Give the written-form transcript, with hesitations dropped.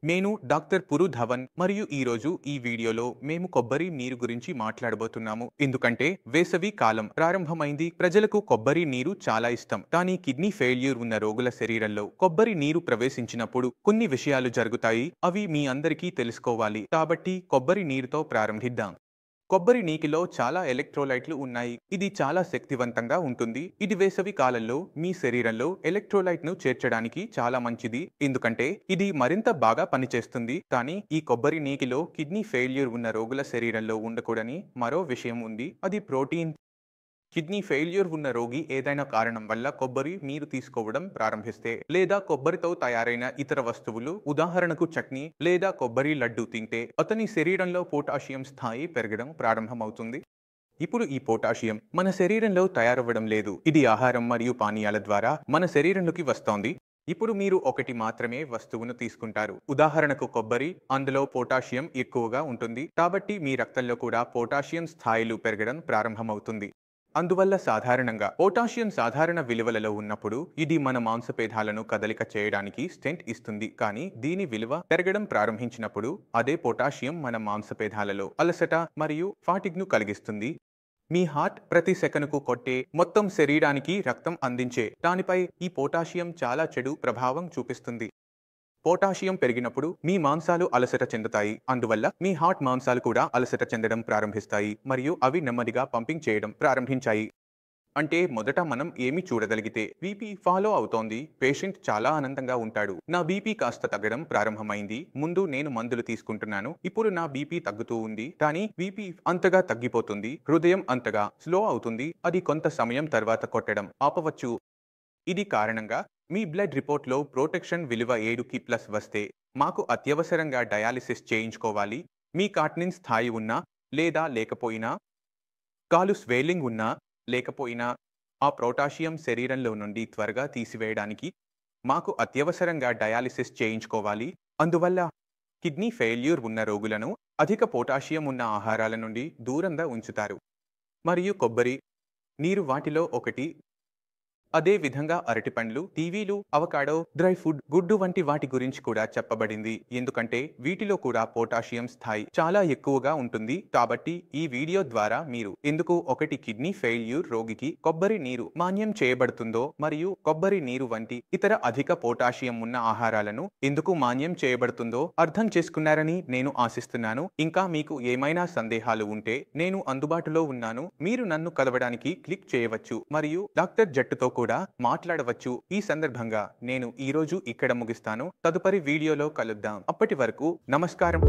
నేను డాక్టర్ పురు ధవన్ మరియు ఈరోజు ఈ వీడియోలో మేము కొబ్బరి నీరు గురించి మాట్లాడబోతున్నాము. ఎందుకంటే వేసవి కాలం ప్రారంభమైంది. ప్రజలకు కొబ్బరి నీరు చాలా ఇష్టం. కానీ కిడ్నీ ఫెయిల్యూర్ ఉన్న రోగుల శరీరంలో కొబ్బరి నీరు ప్రవేశించినప్పుడు కొన్ని విషయాలు జరుగుతాయి. అవి మీ అందరికీ తెలుసుకోవాలి. కాబట్టి కొబ్బరి నీరుతో ప్రారంభిద్దాం. కొబ్బరి నీటిలో చాలా ఎలక్ట్రోలైట్లు ఉన్నాయి. ఇది చాలా శక్తివంతంగా ఉంటుంది. ఇది వేసవి కాలంలో మీ శరీరంలో ఎలక్ట్రోలైట్ను చేర్చడానికి చాలా మంచిది. ఎందుకంటే ఇది మరింత బాగా పనిచేస్తుంది. కానీ ఈ కొబ్బరి నీటిలో కిడ్నీ ఫెయిల్యూర్ ఉన్న రోగుల శరీరంలో ఉండకూడని మరో విషయం ఉంది. అది ప్రోటీన్. కిడ్నీ ఫెయిల్యూర్ ఉన్న రోగి ఏదైనా కారణం వల్ల కొబ్బరి నీరు తీసుకోవడం ప్రారంభిస్తే లేదా కొబ్బరితో తయారైన ఇతర వస్తువులు ఉదాహరణకు చట్నీ లేదా కొబ్బరి లడ్డు తింటే అతని శరీరంలో పొటాషియం స్థాయి పెరగడం ప్రారంభమవుతుంది. ఇప్పుడు ఈ పొటాషియం మన శరీరంలో తయారవ్వడం లేదు. ఇది ఆహారం మరియు పానీయాల ద్వారా మన శరీరంలోకి వస్తోంది. ఇప్పుడు మీరు ఒకటి మాత్రమే వస్తువును తీసుకుంటారు. ఉదాహరణకు కొబ్బరి. అందులో పొటాషియం ఎక్కువగా ఉంటుంది. కాబట్టి మీ రక్తంలో కూడా పొటాషియం స్థాయిలు పెరగడం ప్రారంభమవుతుంది. అందువల్ల సాధారణంగా పొటాషియం సాధారణ విలువలలో ఉన్నప్పుడు ఇది మన మాంసపేధాలను కదలిక చేయడానికి స్టెంట్ ఇస్తుంది. కానీ దీని విలువ పెరగడం ప్రారంభించినప్పుడు అదే పొటాషియం మన మాంసపేధాలలో అలసట మరియు ఫాటిగ్ను కలిగిస్తుంది. మీ హార్ట్ ప్రతి సెకనుకు కొట్టే మొత్తం శరీరానికి రక్తం అందించే దానిపై ఈ పొటాషియం చాలా చెడు ప్రభావం చూపిస్తుంది. పొటాషియం పెరిగినప్పుడు మీ మాంసాలు అలసట చెందుతాయి. అందువల్ల మీ హార్ట్ మాంసాలు కూడా అలసట చెందడం ప్రారంభిస్తాయి మరియు అవి నెమ్మదిగా పంపింగ్ చేయడం ప్రారంభించాయి. అంటే మొదట మనం ఏమి చూడగలిగితే బీపీ ఫాలో అవుతోంది. పేషెంట్ చాలా ఆనందంగా ఉంటాడు. నా బీపీ కాస్త తగ్గడం ప్రారంభమైంది. ముందు నేను మందులు తీసుకుంటున్నాను. ఇప్పుడు నా బీపీ తగ్గుతూ ఉంది. కానీ బీపీ అంతగా తగ్గిపోతుంది. హృదయం అంతగా స్లో అవుతుంది. అది కొంత సమయం తర్వాత కొట్టడం ఆపవచ్చు. ఇది కారణంగా మీ బ్లడ్ రిపోర్ట్లో ప్రొటెక్షన్ విలువ 7కి ప్లస్ వస్తే మాకు అత్యవసరంగా డయాలిసిస్ చేయించుకోవాలి. మీ కార్టినిన్ స్థాయి ఉన్నా లేదా లేకపోయినా, కాలు స్వెల్లింగ్ ఉన్నా లేకపోయినా ఆ పొటాషియం శరీరంలో నుండి త్వరగా తీసివేయడానికి మాకు అత్యవసరంగా డయాలిసిస్ చేయించుకోవాలి. అందువల్ల కిడ్నీ ఫెయిల్యూర్ ఉన్న రోగులను అధిక పొటాషియం ఉన్న ఆహారాల నుండి దూరంగా ఉంచుతారు. మరియు కొబ్బరి నీరు వాటిలో ఒకటి. అదే విధంగా అరటిపండ్లు, టీవీలు, అవకాడో, డ్రై ఫుడ్, గుడ్డు వంటి వాటి గురించి కూడా చెప్పబడింది. ఎందుకంటే వీటిలో కూడా పొటాషియం స్థాయి చాలా ఎక్కువగా ఉంటుంది. కాబట్టి ఈ వీడియో ద్వారా మీరు ఎందుకు ఒకటి కిడ్నీ ఫెయిల్యూర్ రోగికి కొబ్బరి నీరు మాన్యం చేయబడుతుందో మరియు కొబ్బరి నీరు వంటి ఇతర అధిక పొటాషియం ఉన్న ఆహారాలను ఎందుకు మాన్యం చేయబడుతుందో అర్థం చేసుకున్నారని నేను ఆశిస్తున్నాను. ఇంకా మీకు ఏమైనా సందేహాలు ఉంటే నేను అందుబాటులో ఉన్నాను. మీరు నన్ను కలవడానికి క్లిక్ చేయవచ్చు మరియు డాక్టర్ జట్టుతో కూడా మాట్లాడవచ్చు. ఈ సందర్భంగా నేను ఈరోజు ఇక్కడ ముగిస్తాను. తదుపరి వీడియోలో కలుద్దాం. అప్పటి వరకు నమస్కారం.